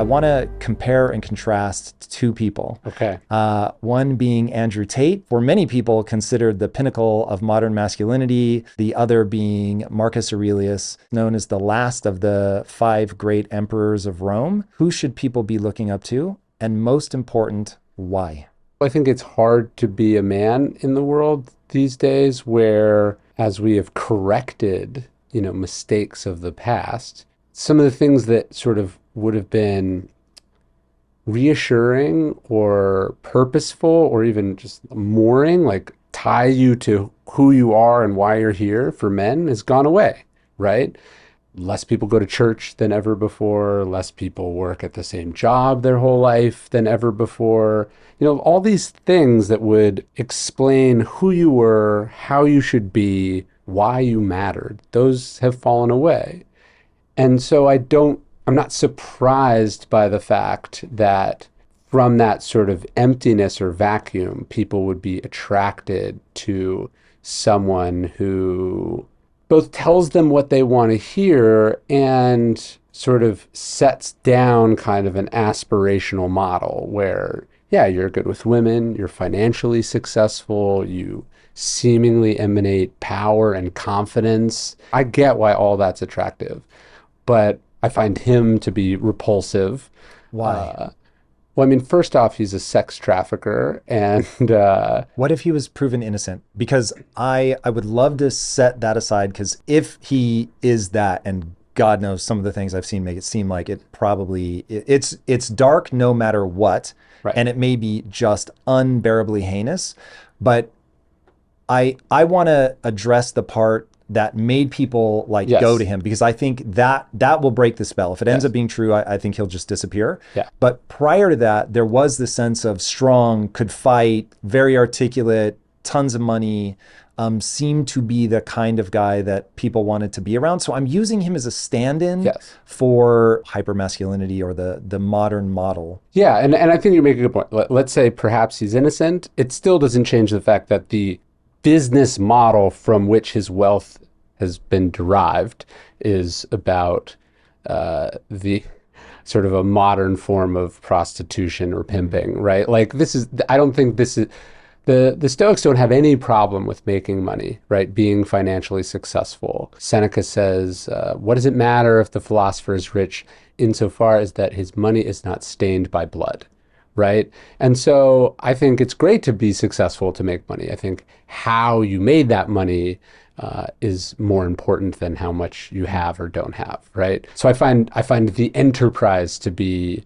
I want to compare and contrast two people. Okay. One being Andrew Tate, for many people considered the pinnacle of modern masculinity. The other being Marcus Aurelius, known as the last of the 5 great emperors of Rome. Who should people be looking up to? And most important, why? I think it's hard to be a man in the world these days where, as we have corrected, mistakes of the past, some of the things that sort of would have been reassuring or purposeful or even just mooring, like tie you to who you are and why you're here for men, has gone away, right? Less people go to church than ever before. Less people work at the same job their whole life than ever before. All these things that would explain who you were, how you should be, why you mattered, those have fallen away. And so I'm not surprised by the fact that from that sort of emptiness or vacuum, people would be attracted to someone who both tells them what they want to hear and sort of sets down kind of an aspirational model where, yeah, you're good with women, you're financially successful, you seemingly emanate power and confidence. I get why all that's attractive, but I find him to be repulsive. Why? First off, he's a sex trafficker, and what if he was proven innocent? Because I would love to set that aside, because if he is that, and God knows some of the things I've seen make it seem like it's dark no matter what, right. And it may be just unbearably heinous, but I want to address the part that made people Yes. go to him, because I think that will break the spell. If it ends Yes. up being true, I think he'll just disappear. Yeah. But prior to that, there was this sense of strong, could fight, very articulate, tons of money, seemed to be the kind of guy that people wanted to be around. So I'm using him as a stand-in Yes. for hypermasculinity or the modern model. Yeah, and I think you make a good point. Let's say perhaps he's innocent. It still doesn't change the fact that the business model from which his wealth has been derived is about the sort of a modern form of prostitution or pimping, right? I don't think this is, the Stoics don't have any problem with making money, right? Being financially successful. Seneca says, what does it matter if the philosopher is rich insofar as that his money is not stained by blood? Right. And so I think it's great to be successful, to make money. I think how you made that money is more important than how much you have or don't have. Right. So I find the enterprise to be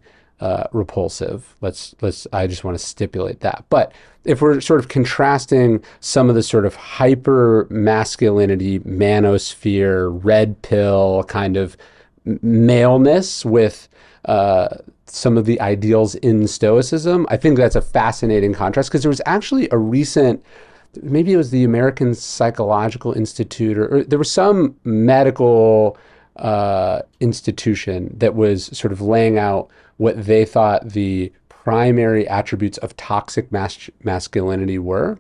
repulsive. I just want to stipulate that. But if we're sort of contrasting some of the sort of hyper masculinity, manosphere, red pill kind of maleness with some of the ideals in Stoicism, I think that's a fascinating contrast, because there was actually a recent, maybe it was the American Psychological Institute, or there was some medical institution that was sort of laying out what they thought the primary attributes of toxic masculinity were.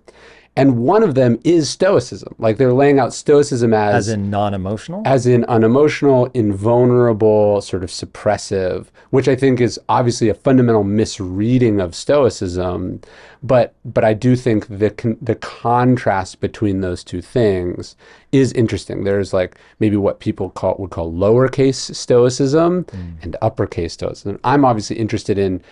And one of them is Stoicism. They're laying out Stoicism As in non-emotional? As in unemotional, invulnerable, sort of suppressive, which I think is obviously a fundamental misreading of Stoicism. But I do think the contrast between those two things is interesting. There's maybe what people would call lowercase Stoicism and uppercase Stoicism. I'm obviously interested in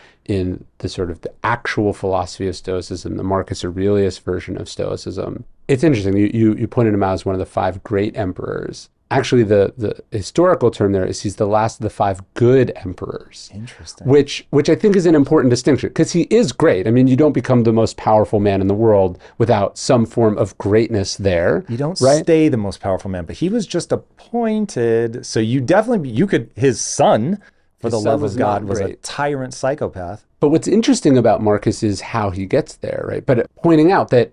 the sort of the actual philosophy of Stoicism, the Marcus Aurelius version of Stoicism. It's interesting. You pointed him out as one of the 5 great emperors. Actually, the historical term there is he's the last of the 5 good emperors. Interesting. Which I think is an important distinction, because he is great. You don't become the most powerful man in the world without some form of greatness there. You don't right? stay the most powerful man, but he was just appointed. So his son, for the love of God, was a tyrant psychopath. But what's interesting about Marcus is how he gets there, right? But pointing out that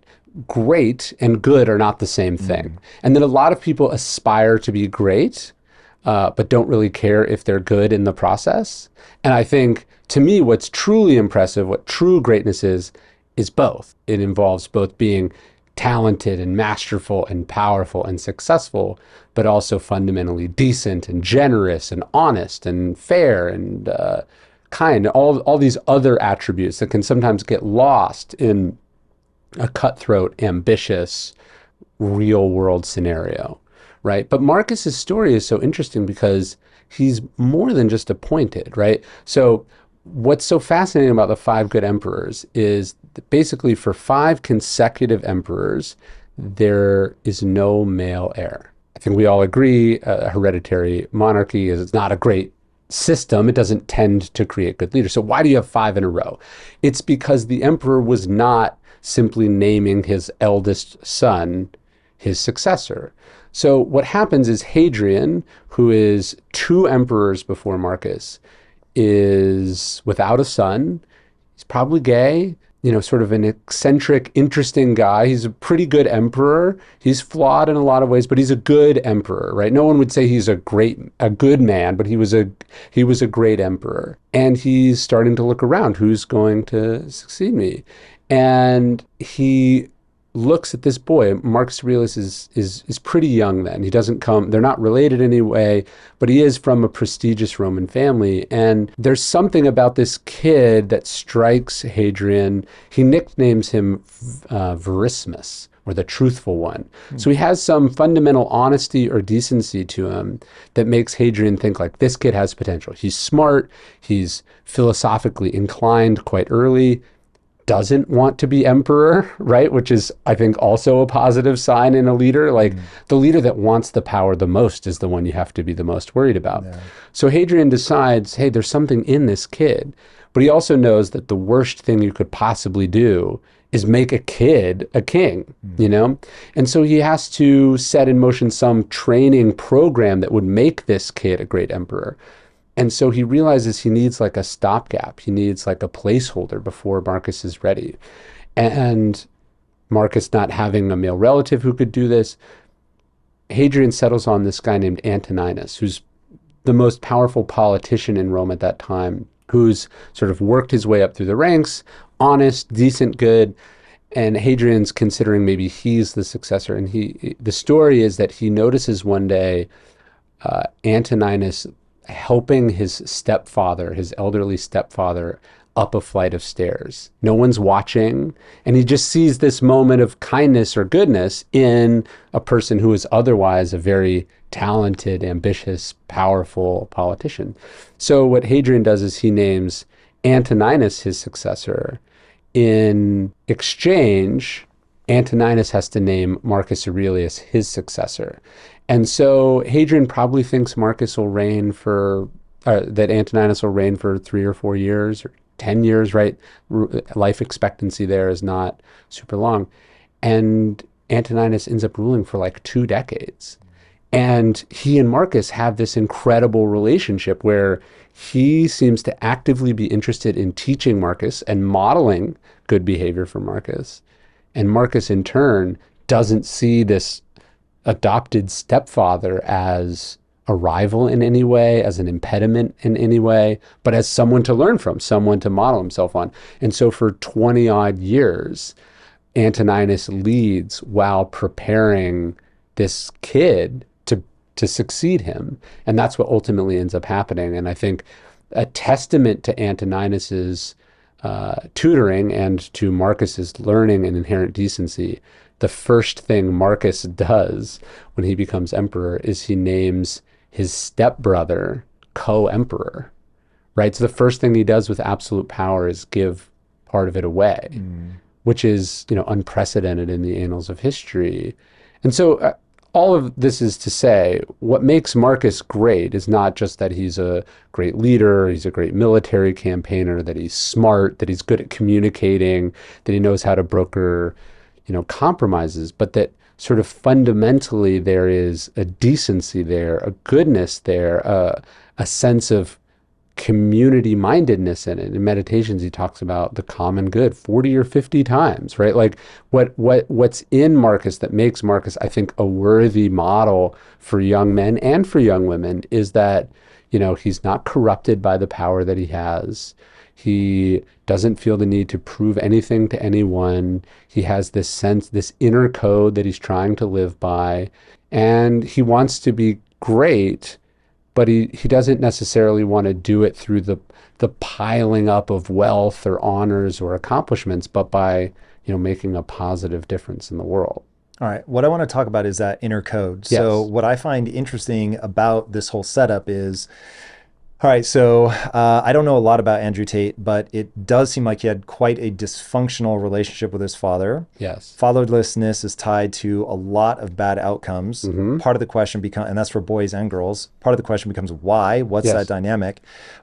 great and good are not the same thing. And that a lot of people aspire to be great, but don't really care if they're good in the process. And I think, to me, what's truly impressive, what true greatness is both. It involves both being talented and masterful and powerful and successful, but also fundamentally decent and generous and honest and fair and kind, all these other attributes that can sometimes get lost in a cutthroat, ambitious, real world scenario, right? But Marcus's story is so interesting because he's more than just appointed, right? So what's so fascinating about the five good emperors is that basically for five consecutive emperors, there is no male heir. I think we all agree a hereditary monarchy is not a great system. It doesn't tend to create good leaders. So why do you have five in a row? It's because the emperor was not simply naming his eldest son his successor. So what happens is Hadrian, who is two emperors before Marcus, is without a son. He's probably gay, sort of an eccentric, interesting guy. He's a pretty good emperor. He's flawed in a lot of ways, but he's a good emperor, right? No one would say he's a good man, but he was a great emperor. And he's starting to look around, who's going to succeed me? And he looks at this boy. Marcus Aurelius is pretty young then. He doesn't come, they're not related in any way, but he is from a prestigious Roman family. And there's something about this kid that strikes Hadrian. He nicknames him Verismus, or the truthful one. So he has some fundamental honesty or decency to him that makes Hadrian think like, this kid has potential. He's smart, he's philosophically inclined quite early, doesn't want to be emperor, right? Which is, I think, also a positive sign in a leader. Like the leader that wants the power the most is the one you have to be the most worried about. Yeah. So Hadrian decides, hey, there's something in this kid. But he also knows that the worst thing you could possibly do is make a kid a king, And so he has to set in motion some training program that would make this kid a great emperor. And so he realizes he needs like a stopgap. He needs like a placeholder before Marcus is ready. And Marcus not having a male relative who could do this, Hadrian settles on this guy named Antoninus, who's the most powerful politician in Rome at that time, who's sort of worked his way up through the ranks, honest, decent, good. And Hadrian's considering maybe he's the successor. And the story is that he notices one day Antoninus helping his stepfather, his elderly stepfather, up a flight of stairs. No one's watching. And he just sees this moment of kindness or goodness in a person who is otherwise a very talented, ambitious, powerful politician. So what Hadrian does is he names Antoninus his successor. In exchange, Antoninus has to name Marcus Aurelius his successor. And so Hadrian probably thinks that Antoninus will reign for 3 or 4 years or 10 years, right? Life expectancy there is not super long. And Antoninus ends up ruling for like 2 decades. And he and Marcus have this incredible relationship where he seems to actively be interested in teaching Marcus and modeling good behavior for Marcus. And Marcus, in turn, doesn't see this adopted stepfather as a rival in any way, as an impediment in any way, but as someone to learn from, someone to model himself on. And so for 20 odd years, Antoninus leads while preparing this kid to succeed him. And that's what ultimately ends up happening. And I think a testament to Antoninus's tutoring and to Marcus's learning and inherent decency, the first thing Marcus does when he becomes emperor is he names his stepbrother co-emperor, right? So the first thing he does with absolute power is give part of it away, which is, unprecedented in the annals of history. And so all of this is to say, what makes Marcus great is not just that he's a great leader, he's a great military campaigner, that he's smart, that he's good at communicating, that he knows how to broker compromises, but that sort of fundamentally there is a decency there, a goodness there, a sense of community mindedness in it. In Meditations, he talks about the common good 40 or 50 times, right? Like what's in Marcus that makes Marcus, I think, a worthy model for young men and for young women is that, he's not corrupted by the power that he has. He doesn't feel the need to prove anything to anyone. He has this sense, this inner code that he's trying to live by. And he wants to be great but he doesn't necessarily want to do it through the piling up of wealth or honors or accomplishments, but by, making a positive difference in the world. All right. What I want to talk about is that inner code. Yes. So what I find interesting about this whole setup is, all right, so I don't know a lot about Andrew Tate, but it does seem like he had quite a dysfunctional relationship with his father. Yes. Fatherlessness is tied to a lot of bad outcomes. Mm-hmm. Part of the question becomes, and that's for boys and girls, part of the question becomes why? What's Yes. that dynamic?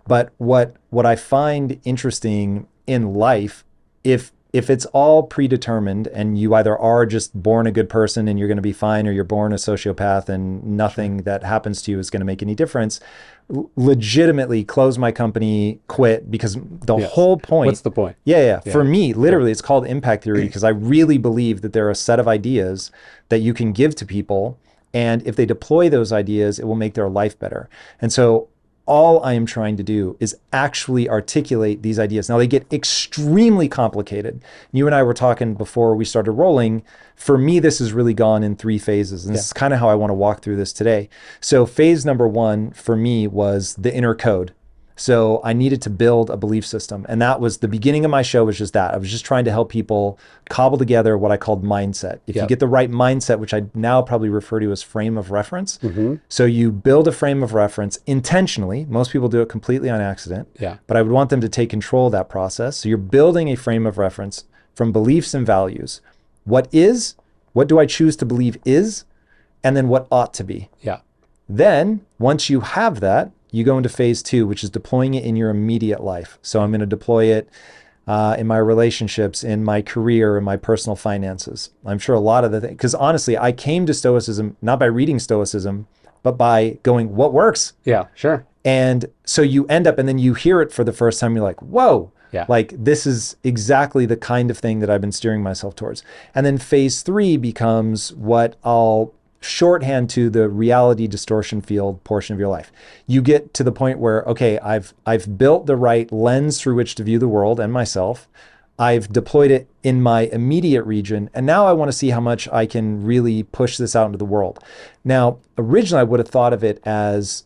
But what I find interesting in life, if it's all predetermined and you either are just born a good person and you're going to be fine, or you're born a sociopath and nothing that happens to you is going to make any difference, legitimately close my company, quit, because the Yes. whole point. What's the point? Yeah. Yeah. For me, literally, it's called impact theory because I really believe that there are a set of ideas that you can give to people. And if they deploy those ideas, it will make their life better. And so all I am trying to do is actually articulate these ideas. Now, they get extremely complicated. You and I were talking before we started rolling. For me, this has really gone in 3 phases. And this is kind of how I want to walk through this today. So phase number 1 for me was the inner code. So I needed to build a belief system. And that was the beginning of my show, was just that. I was just trying to help people cobble together what I called mindset. If you get the right mindset, which I now probably refer to as frame of reference. Mm-hmm. So you build a frame of reference intentionally. Most people do it completely on accident. Yeah. But I would want them to take control of that process. So you're building a frame of reference from beliefs and values. What do I choose to believe is, and then what ought to be. Yeah. Then once you have that, you go into phase 2, which is deploying it in your immediate life. So I'm going to deploy it in my relationships, in my career, in my personal finances. I'm sure a lot of the things, because honestly, I came to Stoicism not by reading Stoicism, but by going, what works? Yeah, sure. And so you end up, and then you hear it for the first time, you're like, whoa, Yeah. like this is exactly the kind of thing that I've been steering myself towards. And then phase 3 becomes what I'll shorthand to the reality distortion field portion of your life. You get to the point where, okay, I've built the right lens through which to view the world and myself. I've deployed it in my immediate region, and now I want to see how much I can really push this out into the world. Now, originally I would have thought of it as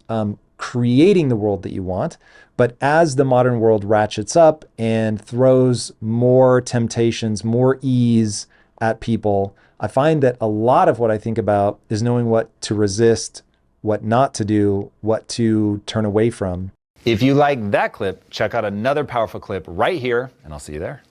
creating the world that you want, but as the modern world ratchets up and throws more temptations, more ease at people, I find that a lot of what I think about is knowing what to resist, what not to do, what to turn away from. If you like that clip, check out another powerful clip right here, and I'll see you there.